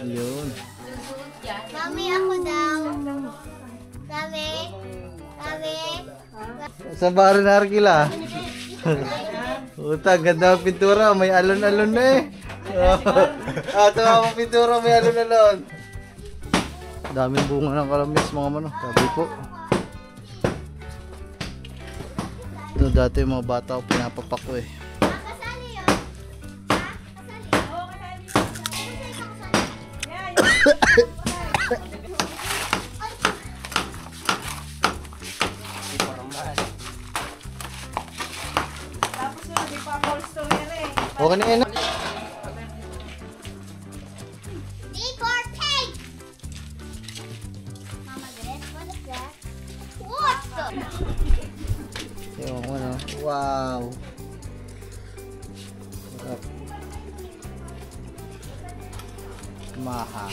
Yun. Mami, ako daw. Mami. Mami. Sa bar na Arkila. Puta, ganda ang pintura. May alon-alon na eh. Ito ang pintura, may alon-alon. Daming bunga ng kalamis mga mano. Sabi po. Ito dati yung mga bata ko pinapapak ko eh. Kasali yun. Kasali. Oo, kasali. Tapos yun, hindi pa call story yan eh. Okay na yun. D4 pig! Mama, Grace, what is that? What the? Yung ano. Wow. Sarap. Maha.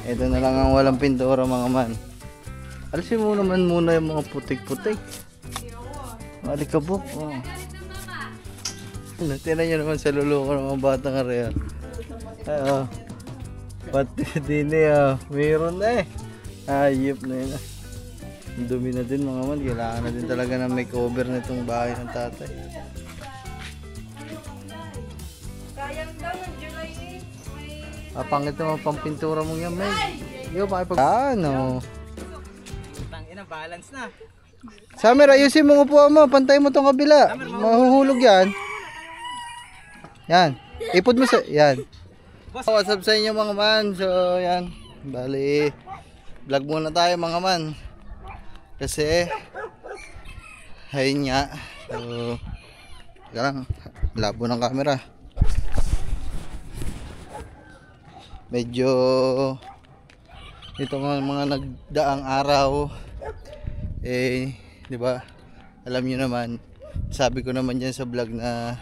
Ito na lang ang walang pintura mga man. Alisin mo naman muna yung mga putik-putik. Alikabok. Oh. Tinan nyo naman sa luluko ng mga batang area. Oo. Pati din eh. Mayroon na eh. Ayip na yun. Ang dumi na din mga man. Kailangan na din talaga ng makeover na itong bahay ng tatay. Sayang daw ng July 8. Pangit naman pampintura mong yan, Meg. Hindi ko makipag... Ano? Tangina, balance na. Summer, ayusin mo upuan mo. Pantay mo tong kabila. Mahuhulog yan. Yan. Ipod mo sa... Yan. What's up sa inyo mga man? So, yan. Bali, vlog muna tayo mga man. Kasi, ayun nga. So, lang, labo ng camera. Medyo ito mga nagdaang araw eh, di ba? Alam niyo naman, sabi ko naman diyan sa vlog na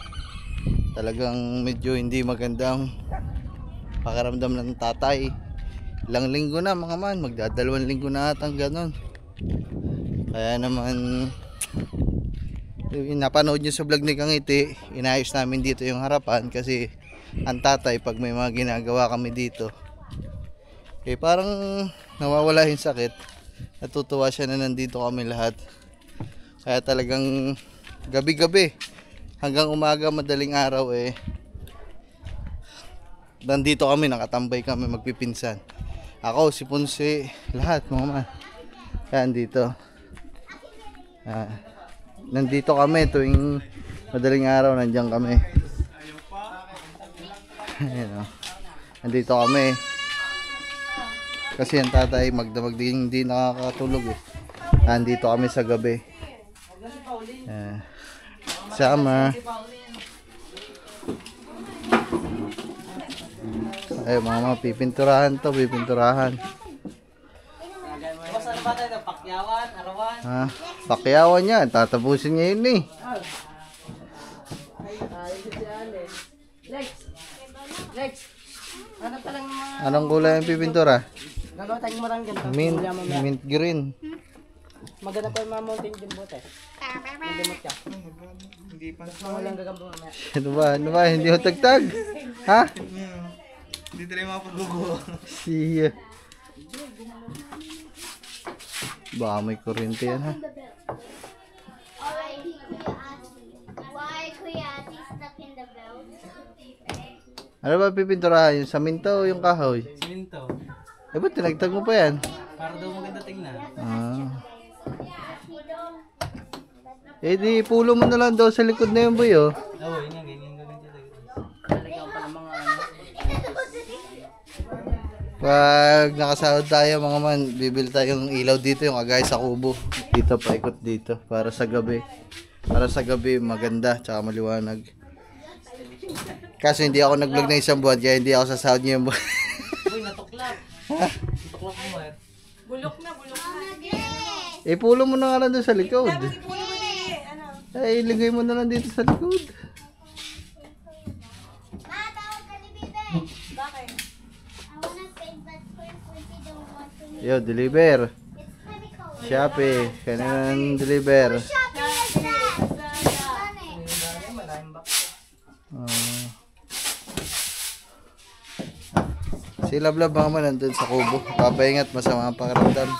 talagang medyo hindi magandang pakiramdam ng tatay. Ilang linggo na mga man, magdadalawang linggo na atang ganun. Kaya naman napanood niyo sa vlog ni Kangiti, inayos namin dito yung harapan kasi ang tatay pag may mga ginagawa kami dito eh parang nawawala yung sakit. Natutuwa siya na nandito kami lahat. Kaya talagang gabi-gabi hanggang umaga madaling araw eh nandito kami, nakatambay kami magpipinsan. Ako, si Ponce, lahat mga man. Kaya nandito nandito kami tuwing madaling araw, nandiyan kami. Ayan, nandito kami kasi ang tatay magdamag din hindi nakakatulog eh. Nandito kami sa gabi. Summer. Ay mga pipinturahan to, pipinturahan. Basta ba tayo? Pakyawan, arawan? Ha? Pakyawan yan, tatapusin ngayon eh. Lex, ano talang mga... Anong kulay ang pipintura? Gagawa tayong marang ganito. Mint green. Maganda pa yung mga mountain din bote. Magdamot ka. Hindi pa. Walang gagambo mamaya. Ano ba? Hindi mo tagtag? Ha? Hindi tayo mapaggugo. Siya. Baka may kuryente yan ha. Why Kuya Ate stuck in the belt? Ano ba pipinturahan? Yung saminto o yung kahoy? Siminto. Eh ba't tinagtag mo pa yan? Para daw maganda tingnan. Eh di pulo mo na lang daw sa likod na yung boy oh. Oo, yun nga, ganyan ko din dito. Lalagyan ko pa ng mga ano. Pag nakasahod tayo mga man, bibili tayong ilaw dito, yung agay sa kubo. Dito paikot dito para sa gabi. Para sa gabi maganda tsaka maliwanag. Kasi hindi ako nag-vlog na isang buwan kaya hindi ako sasahod niyo yung buwan. Uy, natuklap. Natuklap mo eh. Bulok na, bulok na. Eh pulo mo na nga lang doon sa likod. Puno mo din eh. Ano? Eh ilagay mo na lang dito sa likod. Ma, tawag ka ni Bibe. Bakit? I wanna paint but Quincy don't want to. Yo, deliver. It's pretty cold. Shopee, kailangan deliver. Shopping is that. Maraming box. Si Lablab mga man nandun sa kubo. Papahingat, masama ang pakiramdam.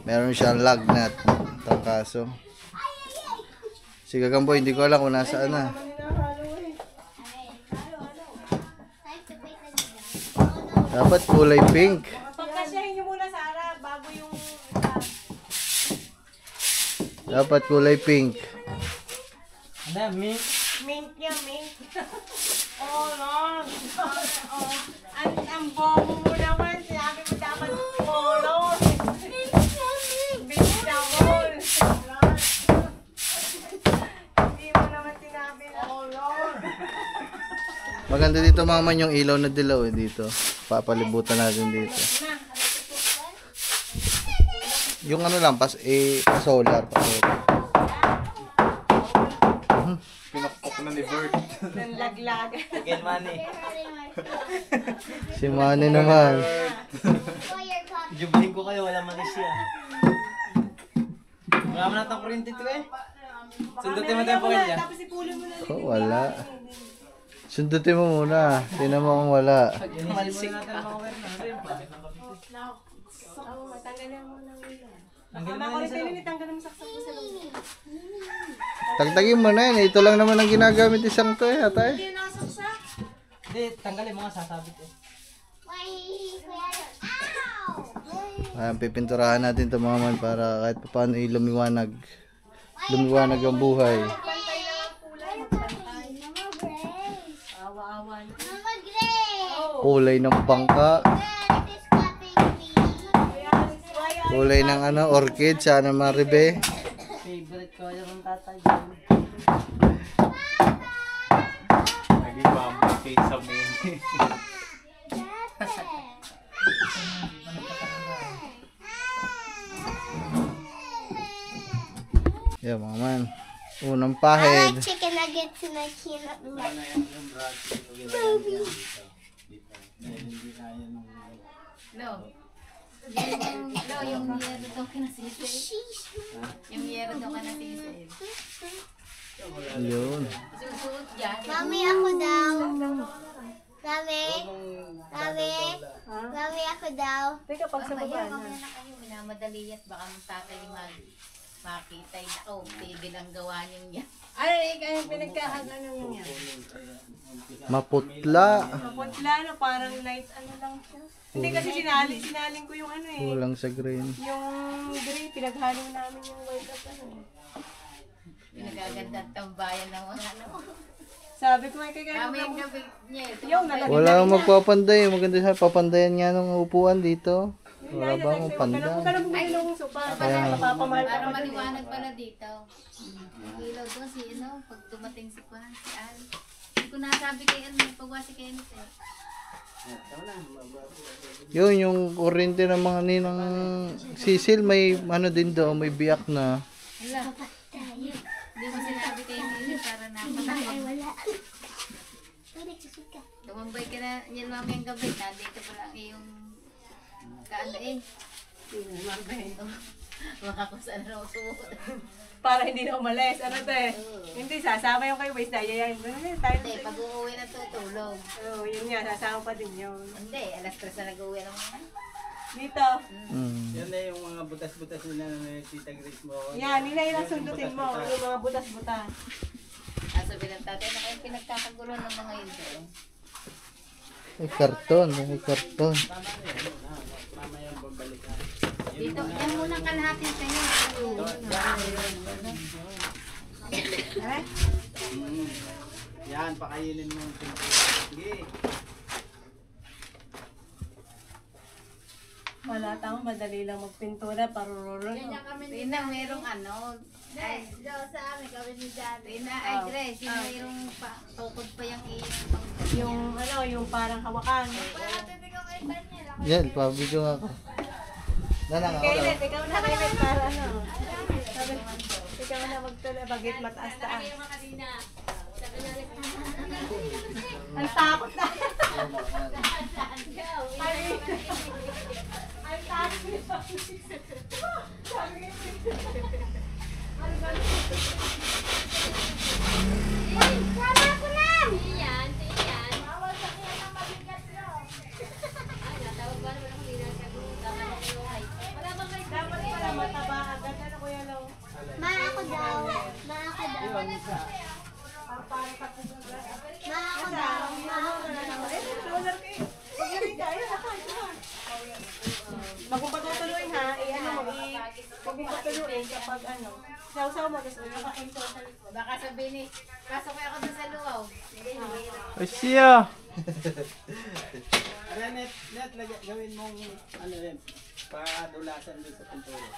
Meron siyang lagnat. Tangkaso. Si Gagamboy, hindi ko alam kung nasaan na. Dapat kulay pink. Pagkasyahin nyo muna, Sarah, bago yung... Dapat kulay pink. Ano yan, Ming? Mint niya, mint. Oh, Lord. Oh, ang bobo mo naman. Sinabi mo dapat color. Vegetable. Hindi mo naman sinabi na color. Maganda dito mga man yung ilaw na dilaw eh dito. Papalibutan natin dito. Yung ano lang, solar. Pinakpok na ni Bert. Nang laglag. Again, money. Si Manny naman. Jubilin ko kayo, wala mali siya. Wala mo natang kuryente ito eh. Sundutin mo tayo po niya. Tapos ipulin mo na. Oh, wala. Sundutin mo muna. Tingnan mo kung wala. Malsik natin ang mga wire na. Tanggalin mo na ulo. Tanggalin Mama mo ko na rin sa loob. tanggalin mo saksak mo sa loob. Tagtagin mo na yun. Ito lang naman ang ginagamit isang to eh. Atay. Hindi nakasaksak. Hindi, tanggalin mo nga sasabit eh. Ayan, pipinturahan natin ito mga man para kahit paano lumiwanag. Lumiwanag ang buhay. Pantay na ang kulay. Magpantay. Awa-awa. Mama Gray! Kulay ng bangka. Dad, it is cutting me. Kulay ng ano, orchid. Sana maribe. Favorite ko yung tatay. Naging bamboo cake sa main. Yan mga man. Unang I pahid. like chicken nuggets and I cannot like No, yung yero daw ka nasisir. Yung yero daw ka nasisir. Yun. Susuot dyan. Mami, ako daw. Mami? Mami? Mami, ako daw. Teka, pag sa baba Mamaya, na. mamaya na kayo. Minamadali at baka mong tatay makita. Ako, tigil ang gawa niyo yan. Ano yung pinagkahagano nyo yan? Maputla. Maputla na parang light ano lang siya. Hindi kasi sinaling ko yung ano eh. Kulang sa green. Yung gray, pinaghalo namin yung white at ano eh. Pinagaganda at tambayan ng mga ano. Sabi ko ay kaya Mamayang gabi niya. Yung nalagay Wala akong magpapanday. Maganda sa papandayan nga ng upuan dito. Wala ba akong Huwag panda? ka na bumili ng sopa. Mapapamahal Para pa ka dun eh. maliwanag pala dito. Ilaw doon si pag dumating si Kwan, si Al. Hindi ko nasabi kay Al, may pagwasi kay Al. Yun, yung kuryente ng mga ninang sisil, may ano din daw, may biyak na. Hala. Hindi mo sinabi kay Al para napatawag. Wala. Ay, nagsusika. Tumambay ka na yan mamayang gabi. Nandito pa lang yung kaano eh. Baka kung saan na usuot. Para hindi na umalis. Ano to eh? Hindi, sasama yung kay Waze. Yayayin mo na tayo. Hindi, pag uuwi na tutulog. Oo, yun nga. Sasama pa din yun. Hindi, alas 3 na nag-uwi ng mga. Dito. Yan na yung mga butas-butas nila na Tita Grace mo. Yan, nila yung sundutin mo. Yung mga butas-butas. Sabi ng tatay na kayo pinagkakagulo ng mga yun doon. May karton, may karton. Dito, yan muna kalahati sa'yo. Yan, pakainin mo. Sige. Wala tama, madali lang magpintura. Parururun. Rina, merong ano. Ay, Sa amin, kami ni Daddy. Rina, ay Grace, yung mayroong tukod pa yung Yung ano, yung parang hawakan. Yan, pabidyo nga ako. Nanang ako daw. Kailan, ikaw na Kailan para ano. Sabi, ikaw na magtula, bagit mataas-taas. Ang takot na. Ang Sama ko lang! Yan, yan. pag ano, sausaw mo, tapos nakakainsaw sa likod. Baka sabihin ni, pasok ako doon sa luaw. Ay siya! Gawin mong ano rin, padulasan doon sa pintura.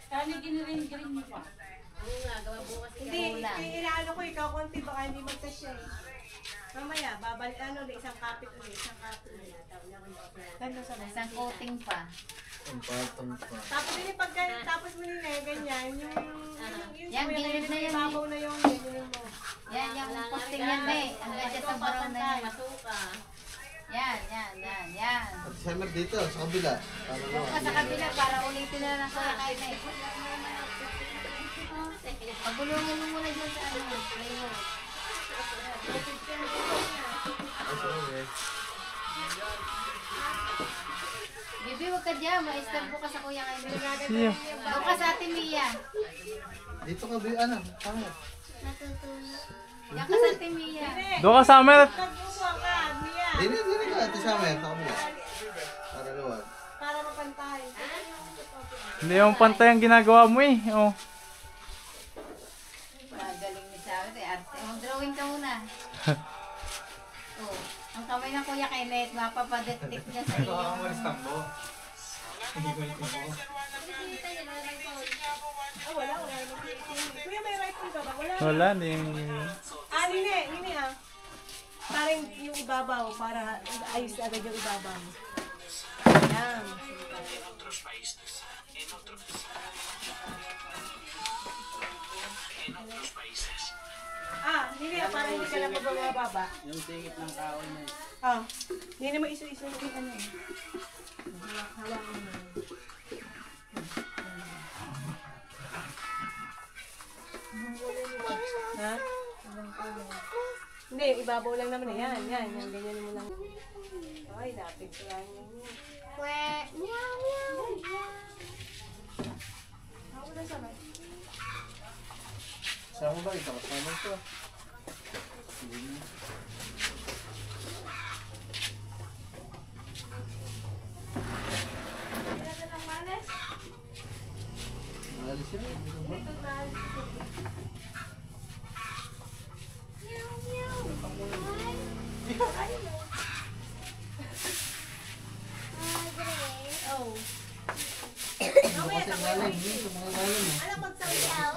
Kani ginirin-girin mo pa. Oo nga, gawa bukas Hindi, inaano ko ikaw konti, baka hindi magkasya eh. Mamaya, babalik ano, isang kapit ulit, isang kapit ulit. Ganda sa Isang coating pa. Tapos yun, tapos mo nila, ganyan, yung Yan, gilid na yan, ibabaw na yung ganyan mo. Yan, yung posting yan, May. Hanggang dyan sa brown na yan. Masuka. Yan. At Summer dito, sa kabila. Para Huwag ka sa kabila para ulitin na lang sa kain na eh. Pagulungan mo muna dyan sa ano. Playboy. Bibi, huwag ka dyan. Ma-istarbo ka sa kuya kayo. Huwag ka sa atin, Mia. Dito ka, ano? Summer. Yan ka sa atin, Mia. Doon ka, Summer! Nagbubuha ka, Mia, Dito ka, Ate Summer, sa kabila. Para luwag. para mapantay. Hindi yung pantay ang ginagawa mo eh. Oh. Magaling ni Sawit eh. Arte. Mag-drawing ka muna. Oh, ang kamay ng Kuya Kenneth, mapapadetect niya sa iyo. Wala. Kuya, may rifle ka ba? Wala. Wala, hindi. Nini ah. Parang yung ibabaw, para ayos agad yung ibabaw. Yan. Nini ah, parang hindi ka lang magbababa. Yung tingit ng kaon na yun. Nini mo iso-iso yung ano eh. Hawakan mo. Ha? Hindi, ibabaw lang naman eh. Yan, ganyan mo lang. Ay, dapat ko lang yun. Ako na sabay. Sama ba? Ito, kasama ito. Maalis yun. Oh. Kasi galing, ito mga galing eh. Alam magsasayaw?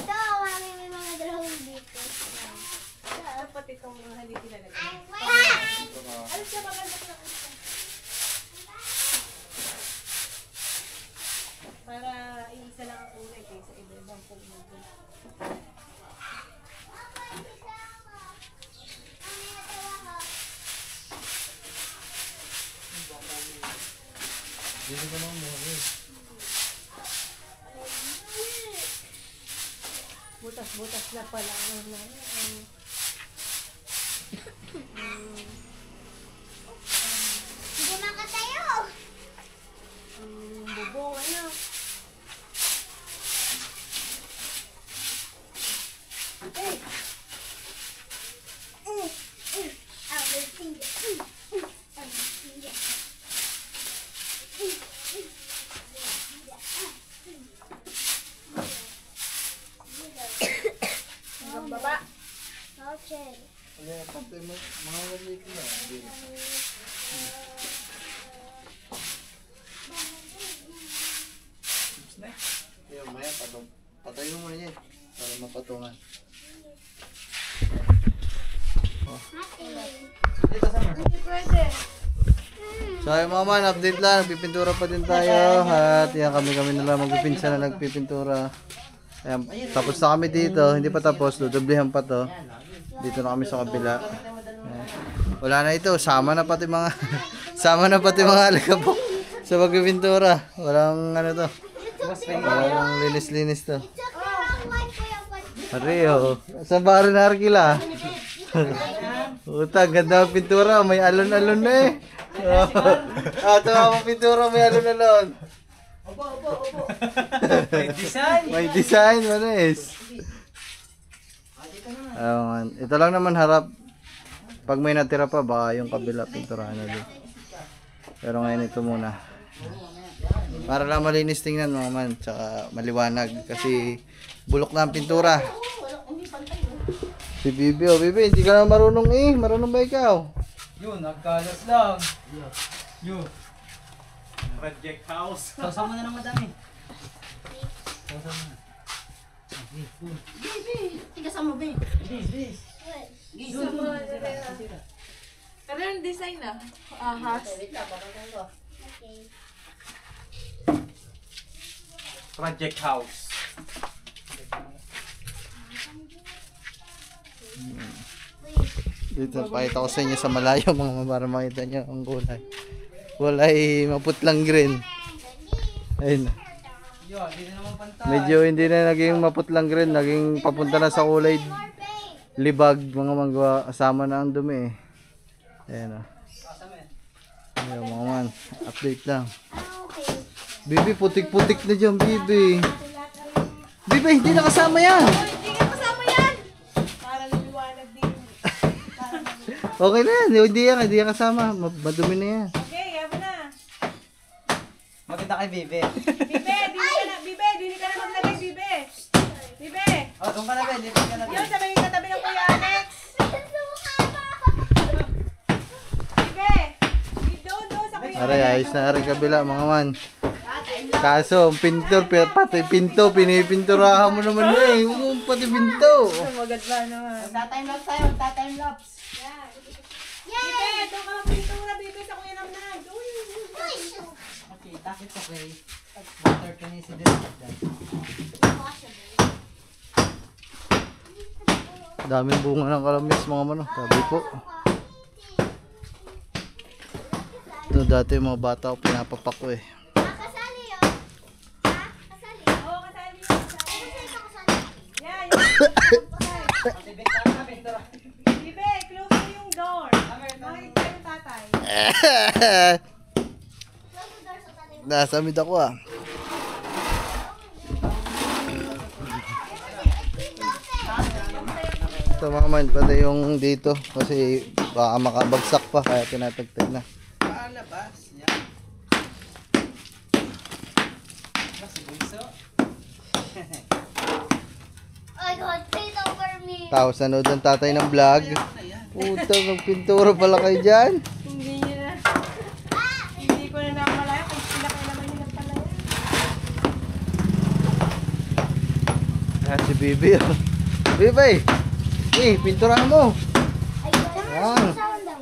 Ito, mami, may mga drawing dito. Dapat itong mga hindi pinalagay. Alam siya, maganda ko lang. Para iisa lang ang kulay kaysa iba-ibang kulay. Dito ka naman mo. Butas-butas na pala. Hindi makatayo. Bubong, ano? Baba. Okay. Kaya pantay mo, mga maliit na. Kaya maya, patay mo muna yan. Para mapatungan. So ay mga man, update lang, nagpipintura pa din tayo at yan kami na lang magpipinsa na nagpipintura. Ayan, tapos na kami dito, hindi pa tapos, dudublehan pa to. Dito na kami sa kabila. Ayan. Wala na ito, sama na pati mga sama na pati mga alikabok sa pagpipintura. Walang ano to. Walang linis-linis to. Mario, sa barin na Arkila. Uta, ganda ang pintura, may alon-alon na eh. Ito ang pintura, may alon-alon. May design, manis. Ito lang naman harap. Pag may natira pa, baka yung kabila pinturahan na din. Pero ngayon ito muna. Para lang malinis tingnan mga man. Tsaka maliwanag. Kasi bulok na ang pintura. Si Bibi, oh Bibi, hindi ka na marunong eh. Marunong ba ikaw? Yun, nagkalas lang. Yun. Project house. Sasama na ng madami. Pero yung design na. Ahas. Project house. Dito, pakita ko sa inyo sa malayo mga para makita nyo ang gulay. Gulay maputlang green. Ayun. Yun, hindi naman pantay. Medyo hindi na naging maputlang green, naging papunta na sa kulay libag mga mangga, kasama na ang dumi eh. Ayan o. Ayan mga man, update lang. Bibi, putik-putik na dyan, Bibi. Bibi, hindi na kasama yan. Hindi ka kasama yan! Para naliwanag din. Okay na yan, hindi yan kasama. Madumi na yan. Okay, yaman na. Maganda kay Bebe. Bibe, dili ka na maglagay, Bibe. Bibe, Oh, doon ka na, Ben. Lipat ka na, yun Ben. sabi yung katabi ng Kuya Alex. Bibe, doon sa Kuya Aray, ayos na rin kabila mga man. Kaso, ang pintor, pati pinto, pinipinturahan mo naman na eh. Pati pinto. Magad ba naman? Magta-time lapse tayo, magta-time lapse. Bibe, doon ka magpintura, Bibe, sa Kuya Namnag. Okay, takit okay. Water ka ni si Direk. Daming bunga ng kalamis mga mano. Sabi po. Ito dati yung mga bata ko pinapapak ko eh. Kasali yun. Ha? Kasali. Oo, kasali yun. Kasali ka kasali. Yeah, yun. Bibe, close mo yung door. Makikita yung tatay. Close the door sa talim. Nasamid ako ah. Ito mga man, pati yung dito. Kasi baka makabagsak pa. Kaya tinatagtag na. Palabas. Yan. Si Bunso. Oh God, please over me. Tapos nanood ang tatay ng vlog. Puta, magpintura pala kayo dyan. Hindi nyo na. Hindi ko na namalaya kung sila kayo naman yun ang palaya. Yan si Bibi. Oh. Bibi! Pinturahan mo! Ay, Yan. sound daw.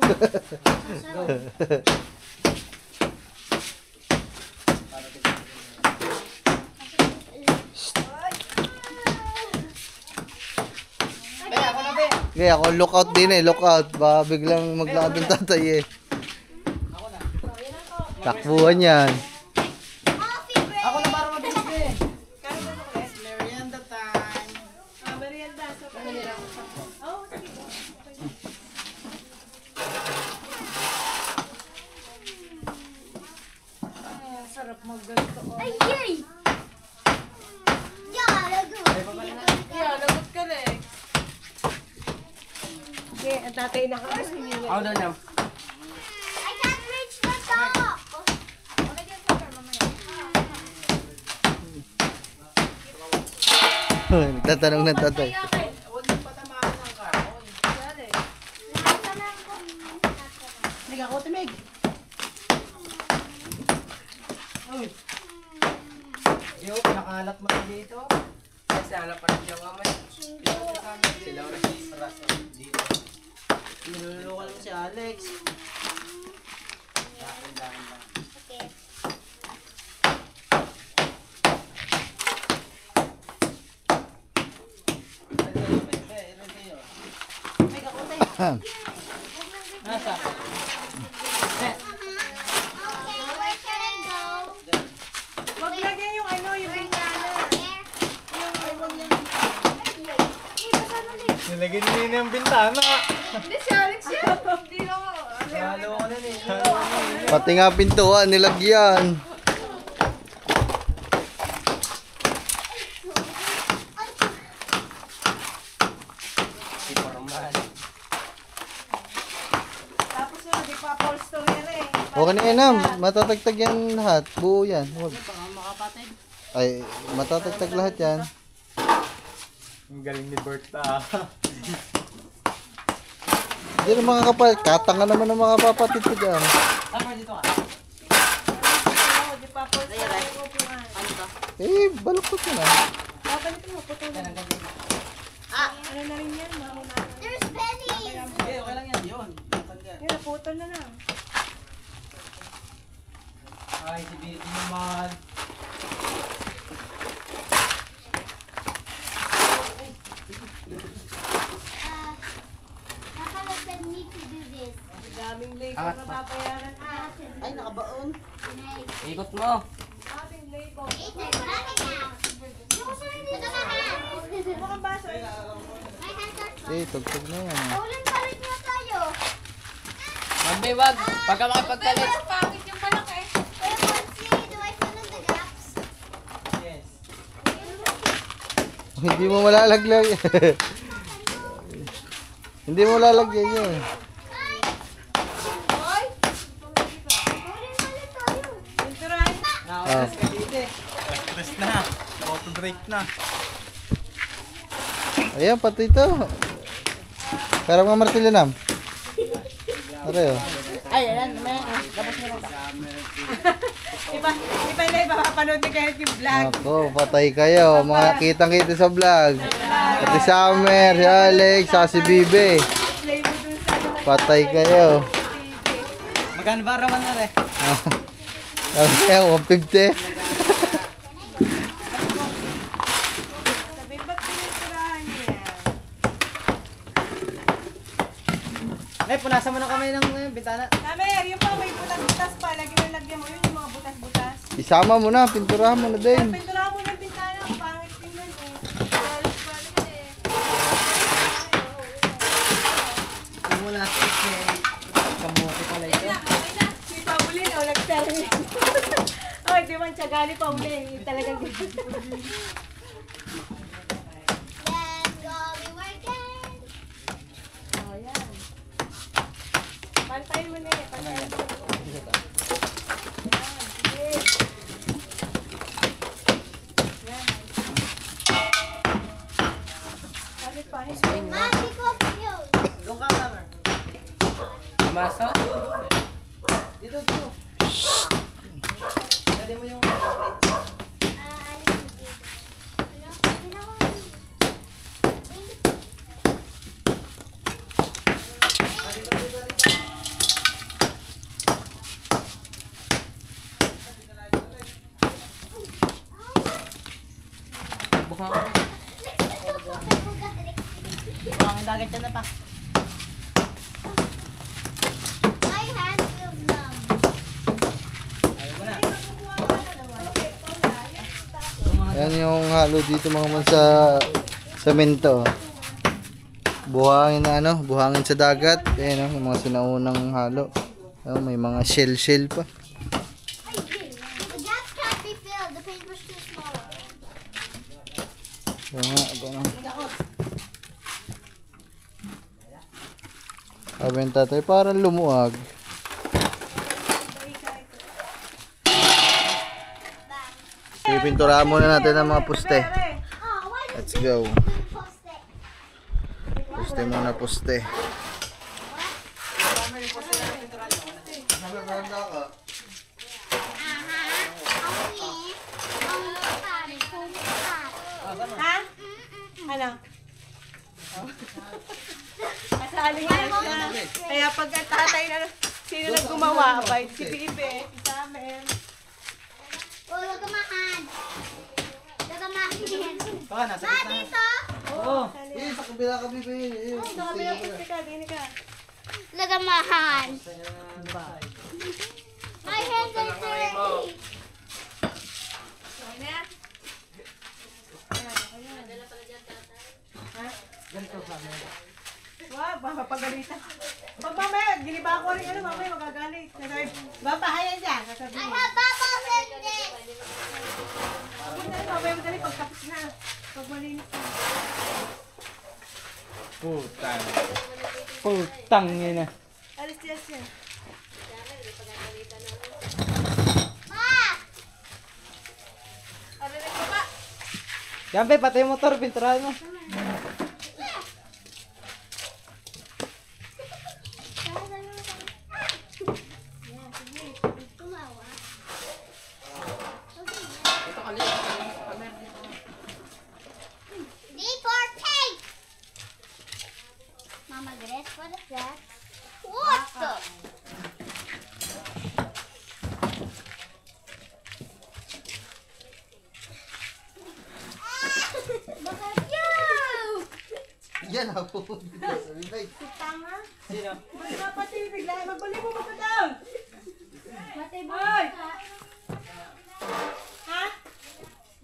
Okay, ako lookout din eh, lookout. Baka biglang maglakad ng tatay eh. Takbuhan yan. Ako na para mabilis din. Kano ba ito ulit? Merienda time. Merienda. So, oh, sige. Sarap magganto. Ay, yay! Yeah, lago. Yeah, lagot ka na eh. Okay, ang tatay na ka. Hindi niya. Ako daw niya. I can't reach the top. Nagtatanong ng tatay. Huwag niyo patamaan ng karon. Hindi ako timig. Uy. Yo, pinakalat mo na dito. Kasi alam pa rin yung mamay. Sila oras dito. Nilulukan mo si Alex. Dahan lang. Okay. Nasa? Okay, where can I go? Wag lagyan yung ano, yung bintana. Nilagyan niya na yung bintana. Hindi si Alex yan. Hindi ako. Halo ko na ni. Pati nga pintuan, nilagyan. Si Forman. Tapos yung di pa upholstery rin. Huwag na inam, matatagtag yan lahat. Buo yan. Huwag. Baka makapatid. Ay, matatagtag lahat yan. Ang galing ni Berta. Hindi na mga kapal. Katanga naman ng mga papatid ko dyan. Summer dito ka. Oo, di pa upholstery yung upuan. Ano to? Eh, baluktot ko na. Babalik mo, putulin. Ano na rin yan, mauna. There's pennies. Eh, okay lang yan. Yun. Yun, naputol na lang. Ay, si Billy naman. Papa said me to do this. Daming labor na babayaran. Ay, nakabaon. Ikot mo. Daming labor. Eat it. Ano kang baso? My hands are Eh, tugtog na yan. Ulan palit mo tayo. Mabay, wag. Pagka makipagkalit. Pangit yung malaki. Kuya Ponsi, do I fill in the gaps? Yes. Hindi mo malalaglag. Hindi mo lalagyan yun. Ulan palit tayo. Pinturan. Nakawalas ka dito eh. Rest na. Auto break na. Ayan, pati ito. Pero mga martilyo nam. Aray oh. Ay, ayan. Tapos na lang. Iba na iba. Papanood ni kahit yung vlog. Ako, patay kayo. Mga kitang-kita sa vlog. Pati Summer, si Alex, saka si Bibe. Play mo dun sa ano. Patay kayo. Magkano ba raman na rin? Ayan, 150. Sabi, ba't piniturahan niya? Ay, punasan mo na kamay ng bintana. Tamer, yung pa may butas-butas pa. Lagyan mo yun yung mga butas-butas. Isama mo na, pinturahan mo na din. Pinturahan mo ng bintana. Pangit tingnan eh. Balik eh. Yung mula sa kamuti pala ito. Si Paulin, oh, nagsabi. Oh, di man siya gali Paulin. Yung talagang Let's go, we working. Oh, yan. Pantayin mo na eh. Pantayin mo. Yan, sige. Yan. Bakit pa? Mati ko yun. Doon ka, Summer. Masa? Dito, dito. Pwede mo yung... Bukan ako. Bukan ang dagat dyan na pa. My hands feel numb. Ayaw mo na. Yan yung halo dito mga man sa semento. Buhangin na ano, buhangin sa dagat. Ayan oh, yung mga sinaunang halo. Oh, may mga shell pa. The gaps can't be filled. The paper's too small. Kaya nga, ano. Sabi ng tatay, parang lumuwag. Pipinturahan muna natin ang mga poste. Oh, why did Let's go. you post it? Poste muna, poste. Ha? Ano? Kasali nga siya. Kaya pag ang tatay na, sino nang gumawa? Abay, si Bibe, si Samer. Oh, lagamahan. Lagamahan. Baka, nasa Ma, gitna. dito. Oo. Eh, sa kabila kami ba yun? Oh, sabi na pusti ka, dini ka. Lagamahan. My hands are dirty. Okay na? Wag, baka pagalitan. Pag mamaya, giniba ko rin ano, mamaya magagalit. Sasabi, babahayan dyan. Sasabi I mo. have bubbles in this. Huwag na rin, mamaya madali pagtapos na. Pag malinis na. Puta. Putang yun na. Alis yan. Yan, be, pati yung motor, pinturahan mo. Tumawa. Ito kalit. Deportate! Mama Grace, what is that? What the? Yan ako. Sabi ba? Tanga. Sino? May kapatid, bigla. Magbalik mo pa down. Hoy! Ha?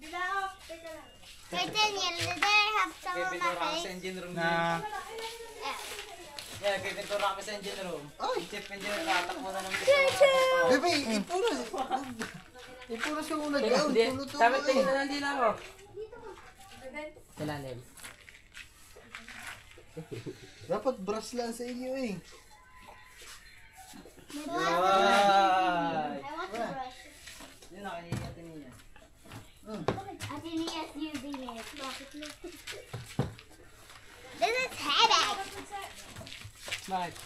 Bilao. Teka lang. Wait, Daniel, did I have some on my Pintura kami sa face? engine room. Na, Yeah, pintura kami sa engine room. Ay! Chief engineer, tatakbo na ng Bebe, ipunas. Ipunas yung una down. Tulot Sabi tingin na lang dila mo. Ilalim. Dapat brush lang sa inyo eh. Ay! I want to brush. Yun na, kanina niya. Atinias using it. This is headache. Bakit?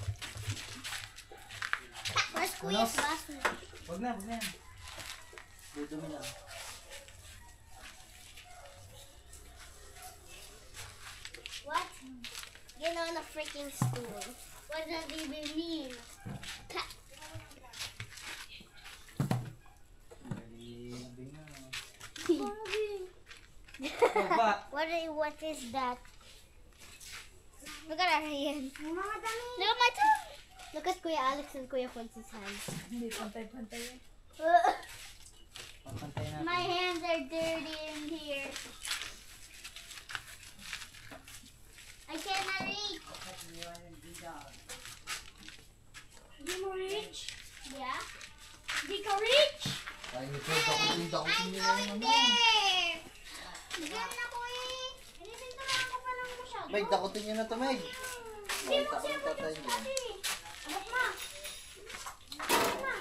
Let's squeeze last one. Wag na, wag na yan. Dudumi lang. What? Get on a freaking stool. What does that even mean? What is that? Look at our hands. Look at my tongue. Look at Kuya Alex and Kuya Quincy's hands. Hindi, pantay-pantay. Papantay natin. My hands are dirty in here. I cannot reach. Di mo reach? Yeah. Di ka reach? Ay, ito, dakutin I'm going there. Diyan ako eh. Pinipinturan ko pa lang masyado. Meg, dakutin nyo na to, Meg. Hindi mo siya pati. Abot ma. Abot ma.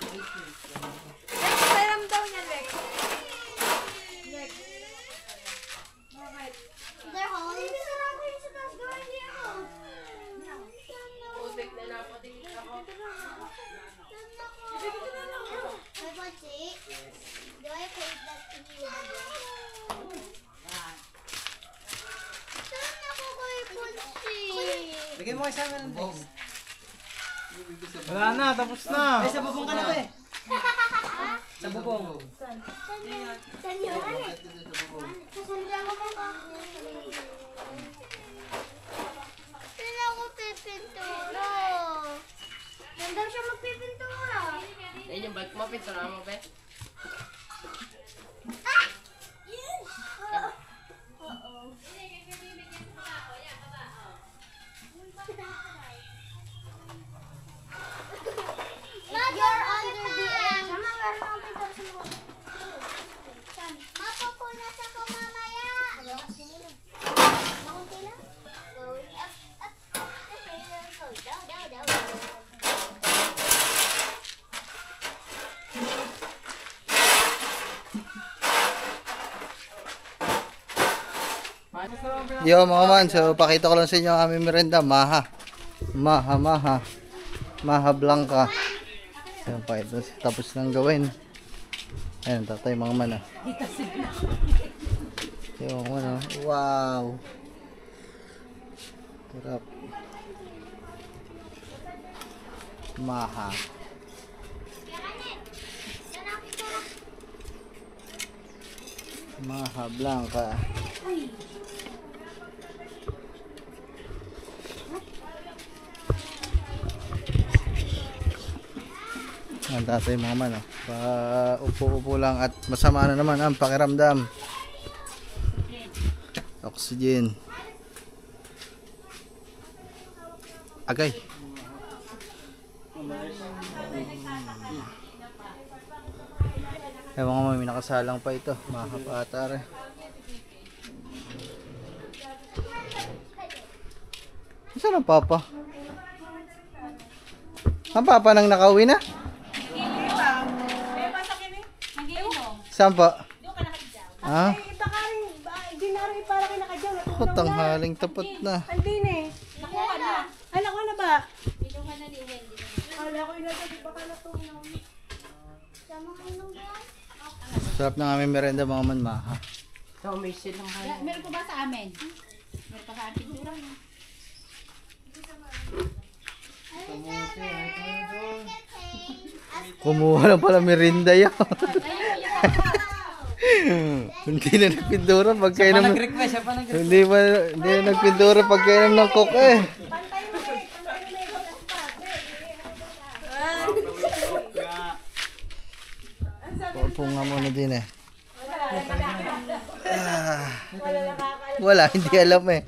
Lex, pairam daw niya, Lex. Lex. Bakit? They're home. Pinipinturan ko yung sa taas doon. Hindi ako. Putik na napatingin ako. Hey, Ponchi. Do I take that to you? Saan ako kay Ponchi? Bigyan mo kayo sa amin ng drinks. wala na, tapos na. Ay, sa bubong ka na ba eh? Sa bubong. Saan yun? Saan ako ka? Saan ako pipintura? Nandun siya magpipintura. Ayun yung bag mo, pintura mo, be. Ah! Yes! Uh-oh. You're under the end. Mapupunas ako mamaya. Makunti lang. Going up, up, up. Go down, down, down, down. Yo mga man, so pakita ko lang sa inyo ang aming merenda, Maha. Maha Blanca. Ayan pa ito, tapos nang gawin. Ayan, tatay mga man ah. Yung ano, wow. Sarap. Maha. Maha Blanca. Ang tatay mga man, oh. Upo-upo lang at masama na naman ang pakiramdam. Oxygen. Agay. Ewan ko may nakasalang pa ito. Mahapatare. Saan ang papa? Ang papa nang nakauwi na? May pasakin eh. Saan pa? Ha? Ay, baka rin, di na rin Naku, tanghaling tapat na. Andin eh. Nakuha na. Ay, nakuha na ba? Binuha na ni Wendy. Kala ko inagad, baka natunaw. Sama kayo ng buwan. Sarap ng aming merenda mga manmaha. So, may shit lang kayo. Meron ko ba sa amin? Meron pa sa ating pintura. Kumuha lang pala merinda yan. Hindi na nagpintura pagkainom. Nag-request, siya pa nag-request. Hindi na nagpintura pagkainom ng coke eh. Punga muna din eh. Wala, hindi alam eh.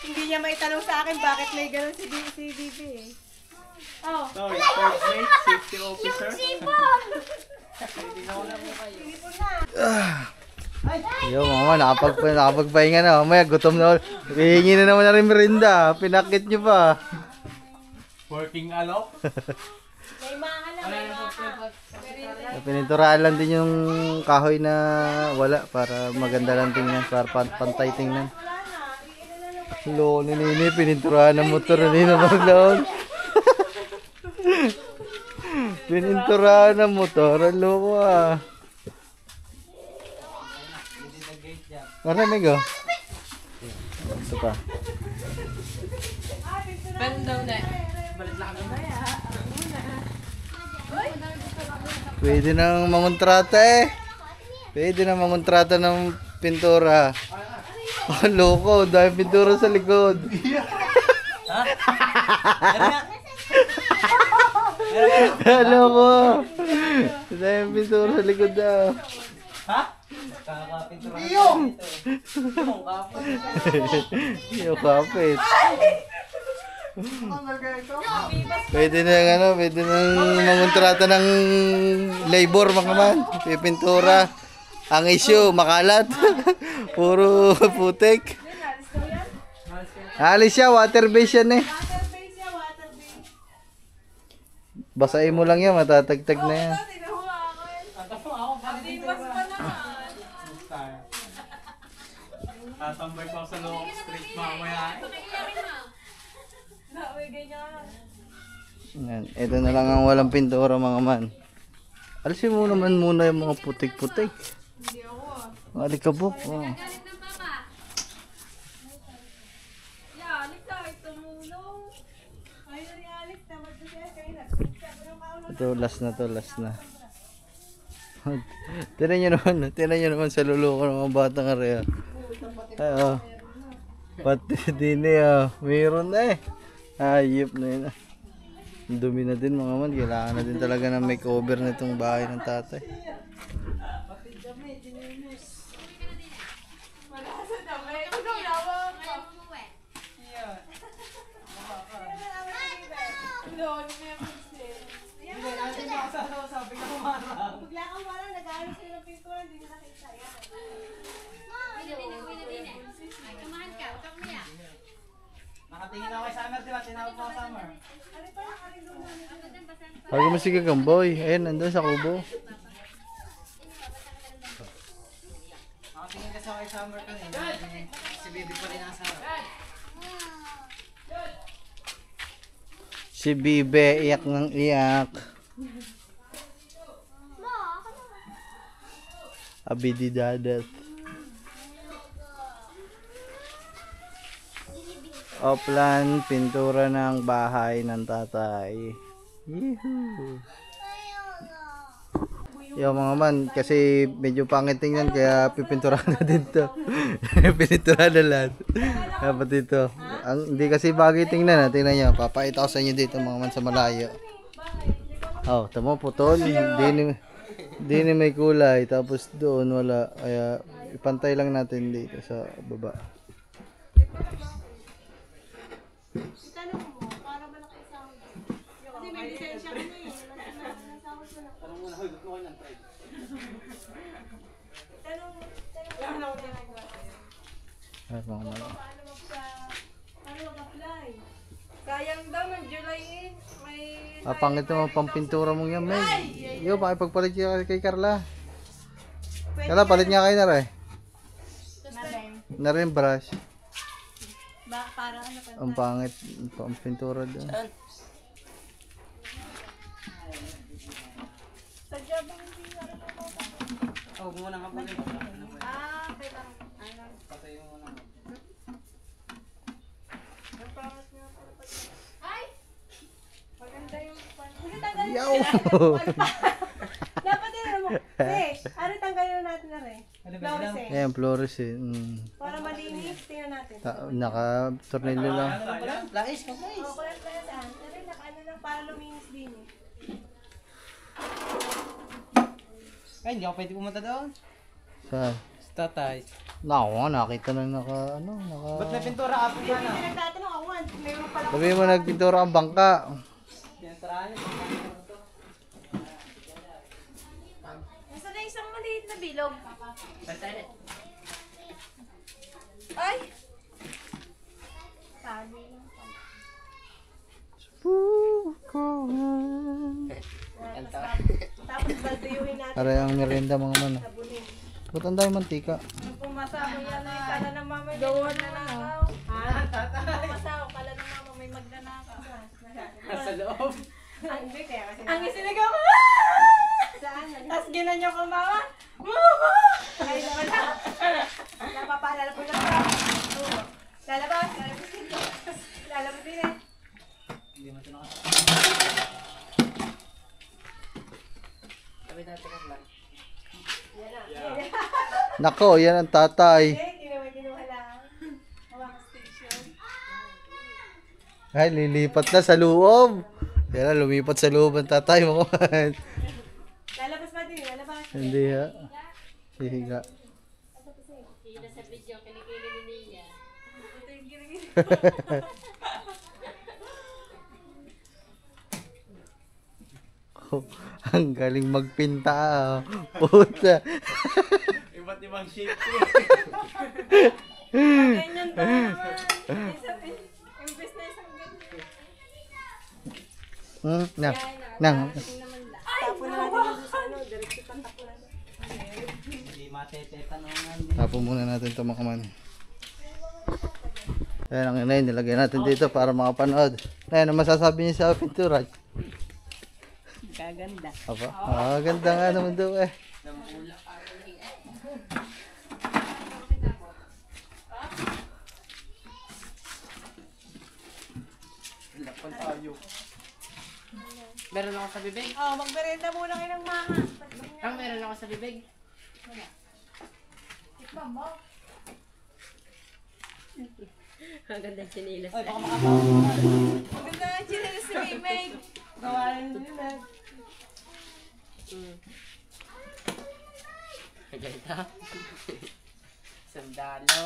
Hindi niya maitanong sa akin bakit may ganun si DB eh. Oh, No, it's first mate, safety officer. Yo, mama, nakapagpahinga na. Mamaya, gutom na. Hihingi na naman na rin merinda. Pinakit nyo pa. Working alok. may mahal na, may mahal. Pininturaan lang din yung kahoy na wala para maganda lang tingnan. Para pantay tingnan. Lo, ni Nini, pininturahan ng motor na Nini maglaon. Pininturahan ng motor. Ang loko ah. Maramig oh. Ito pa. Pen daw na. Pwede nang mangontrata eh. Pwede nang mangontrata ng pintura. Oh, loko. Dahil pintura sa likod. Loko. Dahil pintura sa likod daw. Kakapintura. Yung kapit. Pwede na pwede nang mangontrata ng labor mga man. Pipintura. Ang issue, makalat. Puro putik. Alis siya, water base yan eh. Basahin mo lang yan, matatagtag na yan. Tatambay pa ako sa Locke Street mamaya. Yan. Ito na lang ang walang pintura mga man. Alisin mo naman muna yung mga putik-putik. Alikabok. Oh. Ito, last na to, last na. Tinan nyo naman sa luluko ng mga batang area. Ay, oh. Pati din eh, oh. Mayroon na eh. Ayop na yun. Ang dumi na din mga man. Kailangan na din talaga ng makeover nitong bahay ng tatay. Bigla kang wala, nag-aalis ko ng pintura, hindi mo nakita yan. Nakatingin ako kay Summer, diba? Tinawag ko kay Summer. Pag musika kang boy. Ayun, nandun sa kubo. Nakatingin kasi ako kay Summer kanina. Si baby pa rin nasa harap. Si Bibe, iyak ng iyak. Abididadat. Oplan, pintura ng bahay ng tatay. Yuhu. Yo mga man, kasi medyo pangit tingnan kaya pipinturahan na din to. Pininturahan na lahat. Dapat dito. Hindi kasi bagay tingnan. Tingnan nyo, papakita ko sa inyo dito mga man sa malayo. Oh, tamo putol. Di ni may kulay. Tapos doon wala. Kaya ipantay lang natin dito sa baba. Tanong mo, para ba nakisahod? Kasi may lisensya ka na eh. Nasahod mo na. Tanong muna, hoy, gusto ko ng trade. Tanong mo ginagawa. Ay, mga man. Paano mag-apply? Sayang daw, ng July eh. May... Pangit naman pampintura mong yan, Meg. Yo, pakipagpalit ka kay Carla. Carla, palit nga kayo na rin. Na rin brush. Ang pangit. Ang pintura doon. Oh, muna ka pala. Patay mo muna. Yaw! Dapat din mo. Ano tanggalin natin na rin? Flores eh. Ayan, Flores eh. Para malinis, tingnan natin. Naka-tornilyo lang. Lais ka, guys. O, kaya saan? Pero naka-ano lang para luminis din eh. Ay, hindi ako pwede pumunta doon. Saan? Sa tatay. Nako, nakita na Ba't may pintura ka pa na? Nagtatanong ako, meron pala. Sabi mo nagpintura ang bangka. Pinaturahan niyo. Nasa na isang maliit na bilog. Tatay. Ay! Sabi lang pala. Tapos balduyuhin natin. Aray ang merienda mga man. Sabunin. Ba't ang dami mantika? Nung pumasa mo yan ay kala ng mama may magnanakaw. Ha? Tatay? Pumasa ko, kala ng mama may magnanakaw. Sa loob. Hindi, kaya kasi ang isinigaw ko. Saan? Tapos ginanyo ko, mama. Mama! Ay, wala. Napapaalala po lang ka. Lalabas. Lalabas din eh. Hindi mo ito nakasama. Sabi natin ang lang. Nako, yan ang tatay. Kinuha lang. Hawak station. Ay, lilipat na sa loob. Yan na, lumipat sa loob ang tatay mga man. Lalabas ba din? Lalabas. Hindi ha. Hihiga. Oh, ang galing magpinta. Ah. Puta. Iba't ibang shape ko. Ganyan ba naman? Imbes na isang ganyan. Nang. Tapon na natin yung sa ano. Diretso tatakbo na. Hindi matetetanungan. Tapo muna natin ito mga man. Ayan ang inay, nilagay natin dito para makapanood. Ayan, ang masasabi niyo sa pintura? Kaganda. Apa? Ah, ganda nga naman daw eh. Meron ako sa bibig. Oh, magmerenda muna kayo ng mama. Ang meron ako sa bibig. Ang ganda sinilas. Ay, baka makapawala. Maganda ang chinela si Maymay. Gawain nila. Ganito. Sandalo.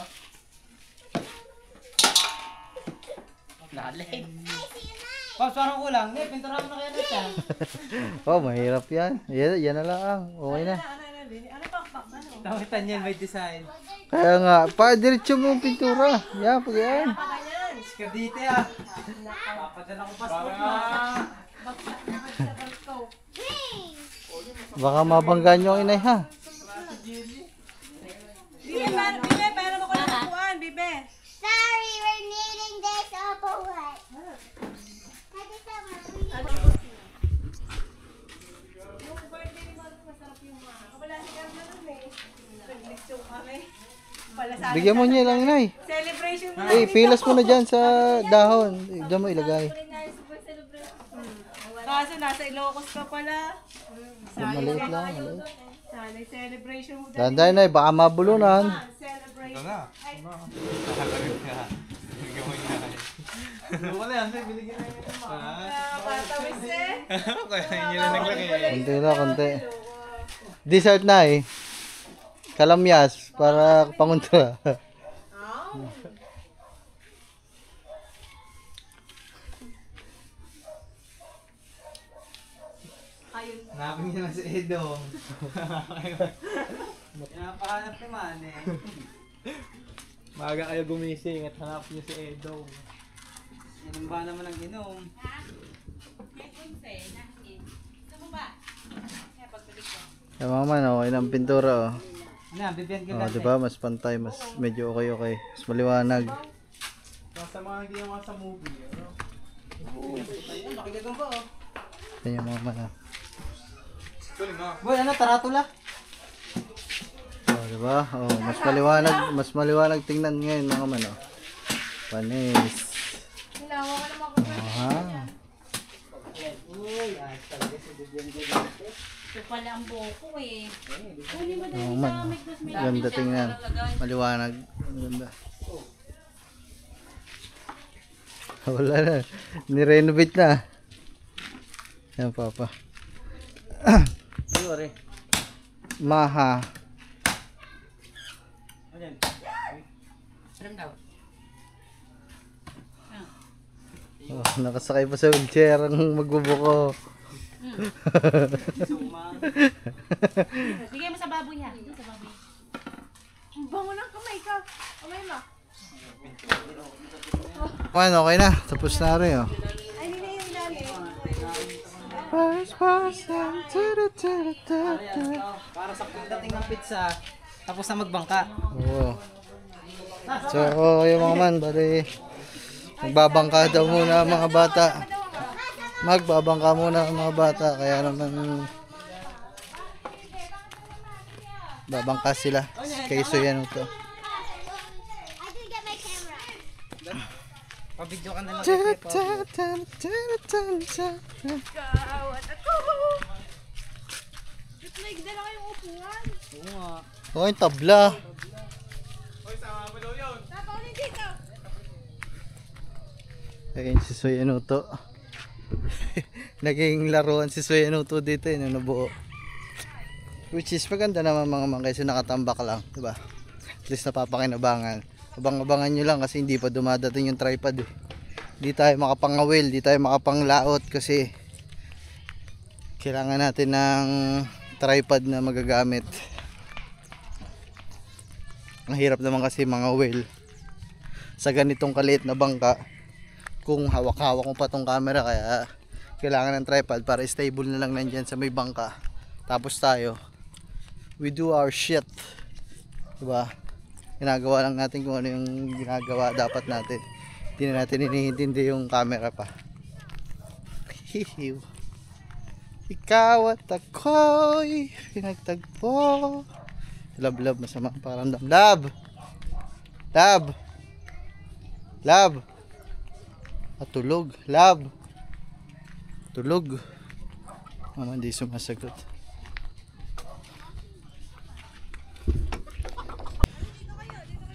Nalig. Pops, parang kulang. Hindi, pinturahan mo na kaya natin. Oh, mahirap yan. Yan na lang. Okay na. Ano pakpak? Ano? Tawitan yan, may design. Kaya nga, pa-diretso mo ang pintura. Yan, pag yan. Ganyan. Skardite ah. Papadala ko passport mo. Baksak naman sa barko. Baka mabanggaan nyo ang inay ha. Bibe, para mo ko na nakuhaan, Bibe. Sorry, we're needing this up away. Yung birthday ni Mami, masarap yung mga. Wala si Carla nun eh. Nag-lecture kami. Palasali Bigyan mo niya lang inay. celebration mo. Eh, pilas mo na dyan sa dahon. Diyan mo ilagay. Kaso nasa Ilocos ka pala. Maliit lang. Maliit. Sana celebration mo. Danday na baka mabulunan. Celebration. Wala yan, sir. Biligyan na yun. Patawis eh. Kaya yun na naglagay. Konti na, konti. Dessert na eh. Kalamyas para panguntra. Hanapin niya na si Edo. Napahanap naman eh. Maaga kayo gumising at hanap niyo si Edo. Inom ba naman ang inom? Yung mga man, okay ng pintura oh. Ano, bibigyan ko Oh, lang. di ba? Mas pantay, mas medyo okay. Mas maliwanag. Sa mga hindi naman sa movie. Ano? Nakigagamba oh. Yan yung mga mana. Galing nga. Boy, ano, taratula? Oh, diba? Oh, mas maliwanag tingnan ngayon mga mano. Panis. Hinawa ka naman ko. Aha. Uy, talaga si Bibian. Ito pala ang buko eh. Oh, man. Ganda tingnan. Maliwanag. Ang ganda. Wala na. Nirenovate na. Yan, Papa. Sorry. Maha. Alam daw. Oh, nakasakay pa sa wheelchair ang magbubuko. Bigay mo sa baboy ha. Sa baboy. Ang bango ng kamay ka. Kamay mo. Ano, okay na. Tapos na rin, oh. Ay, hindi na yung dali. Para sa pagdating ng pizza, tapos na magbangka. Oo. So, yung mga man, bali, magbabangka daw muna ang mga bata. Magbabangka muna ang mga bata, kaya naman babangka sila. Kayso yan ito. I didn't get my camera. Pabidyo ka na lang. Kawat ako. Ba't may dala kayong upuan? Oo nga. Oh, yung tabla. Tapa ulit dito. Ayun si Soy Anuto. Naging laruan si Soy Anuto dito, yun, nabuo. Which is maganda naman mga man kasi nakatambak lang, diba? At least napapakinabangan. Abang-abangan nyo lang kasi hindi pa dumadating yung tripod eh. Di tayo makapangawil, di tayo makapanglaot kasi kailangan natin ng tripod na magagamit. Ang hirap naman kasi mga whale sa ganitong kaliit na bangka kung hawak-hawak mo pa tong camera, kaya kailangan ng tripod para stable na lang nandyan sa may bangka. Tapos tayo, we do our shit, diba? Ginagawa lang natin kung ano yung ginagawa dapat natin. Hindi na natin iniintindi yung camera pa. Hihiw. Ikaw at ako'y pinagtagpo. Love, masama ang pakiramdam. Love. At tulog. Love. Tulog. Mama hindi sumasagot.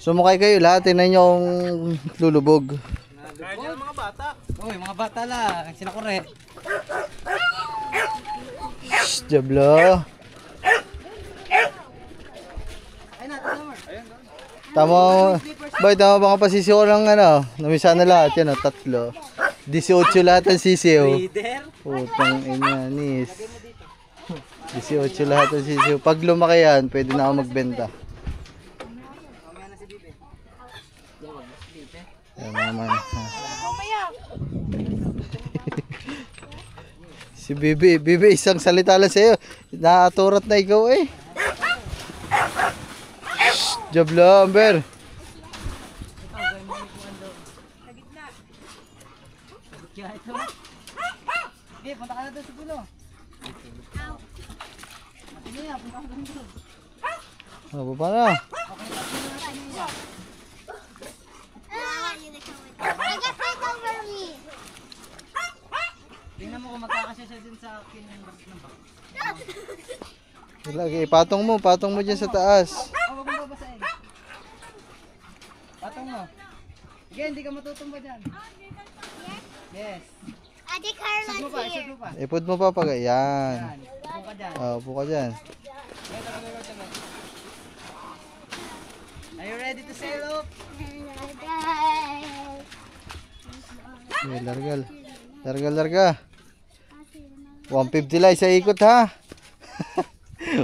Sumakay kayo lahat. Tingnan nyo yung lulubog. Kaya dyan mga bata. Uy, mga bata lang. Sinakure. Shhh, Diablo. Ay na, tama. Tama. Boy, tama ba nga pasisiw ng ano? Namisa na lahat yan, 3. 18 lahat ang sisiw. Leader. Putang ina, nis. 18 lahat ang sisiw. Pag lumaki yan, pwede na ako magbenta. Mamaya na si Bibe. Yan naman. Si Bibi, isang salita lang sa'yo. Nakaturat na ikaw eh. Shhh, Diablo, Amber. Okay, punta ka na doon sa gulo. Sige na, punta ka doon doon. Ano pa na? I got right over me. Tingnan mo kung magkakasya siya din sa akin ng Lagi, patong mo dyan sa taas. Oh, wag mo babasahin. Patong mo. Sige, hindi ka matutumba dyan. Yes. Ate Isog mo Carla's pa, isog here. mo pa. Ipod mo pa pag yan. Yan. Upo ka dyan. Upo ka dyan. Are you ready to sail off? Okay, larga. 150 lang sa ikot ha.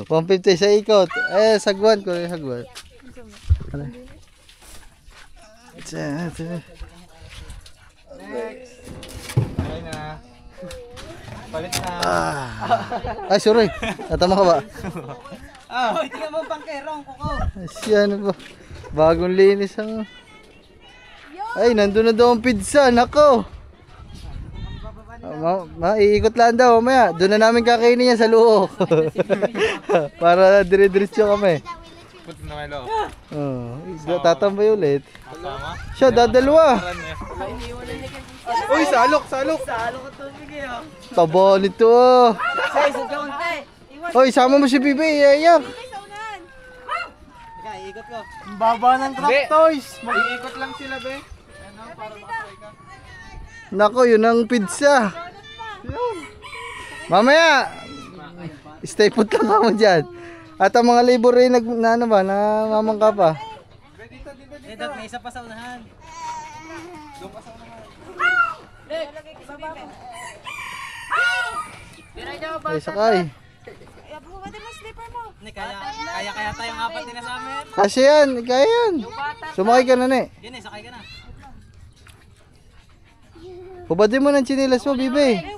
150 sa ikot. Sagwan ko. Sagwan. Ano? Next. Okay na. Palit na. Ay, sorry. Natama ka ba? Oh, tingnan mo ang pangkerong, kuko. Ay, ano ba? Bagong linis ang... Ay, nandun na daw ang pizza. Nako. Iikot lang daw mamaya. Doon na namin kakainin yan sa luho. Para dire-diretso kami. Punta na kayo. Tatambay ulit. Kasama? Siya, dadalawa. Uy, salok! Salok at tubig eh. Taba nito. Say, isod ka unti. Uy, sama mo si Bibi. Iyak. Teka, iikot ko. Ang baba ng truck toys. Mag-iikot lang sila, be. Nako, yun ang pizza. Mamaya. Stay put lang ako dyan. At ang mga labor ay namamangka pa. Dad, may isa pa sa unahan. Ay, sakay. Kaya tayong apat din na sa amin. Kasi yan, kaya yan. Sumakay ka na, ne. Yan eh, sakay ka na. Hubadin mo ng chinilas mo, Bibi. Ay,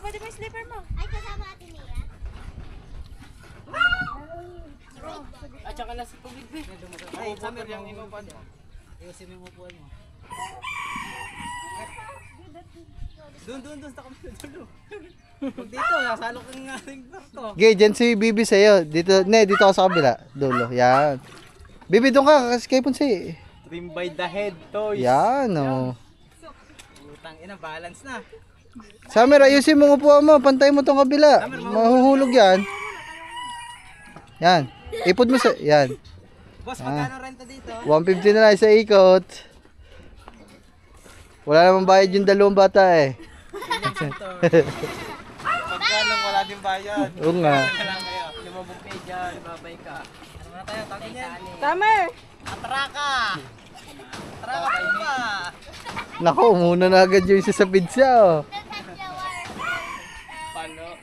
kasama ate niya. At saka na sa tubig, be. Ay, Samir, yung inuupuan mo. Ayusin mo yung upuan mo. Doon, sa kami. Huwag dito, nasalok ang ating barko. Okay, dyan si Bibi sa'yo. Dito, dito ako sa kabila. Dulo, yan. Bibi, doon ka, kasi kayo si. Trim by the head toys. Yan, oh. Utang ina, balance na. Summer, ayusin mo upuan mo. Pantay mo tong kabila. Mahuhulog yan. Yan. Ipod mo sa, yan. Boss, magkano renta dito? 150 na lang sa ikot. Wala namang bayad yung dalawang bata eh. Pagka lang wala din bayad. Oo nga. Kailangan kayo. Lumabog kayo dyan, babay ka. Ano na tayo, tangin yan. Tamer! Atraka! Atraka pa! Nako, umuna na agad yung isa sa pizza oh. Paano?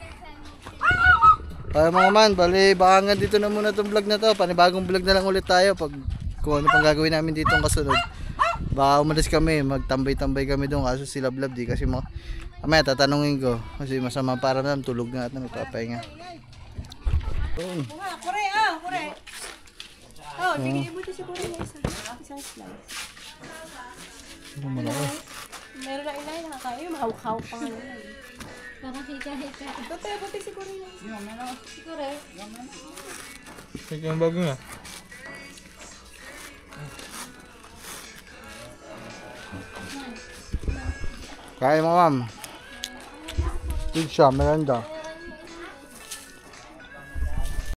Para mga man, bali baka hanggang dito na muna tong vlog na to. Panibagong vlog na lang ulit tayo pag kung ano pang gagawin namin dito ang kasunod. Baka umalis kami, magtambay-tambay kami doon kaso si Lablab di kasi mamaya tatanungin ko kasi masama para naman tulog nga at nagpapahinga. Kure! Oh, bigyan mo ito si Kure na isang slice. Ano malaki? Meron na inay, nakakayo, mahawak-hawak pa nga yun. Parang hika-hika. Buti si Kure na. Siguro eh. Ito yung bago nga. Kaya mo ma'am. Pizza, merenda.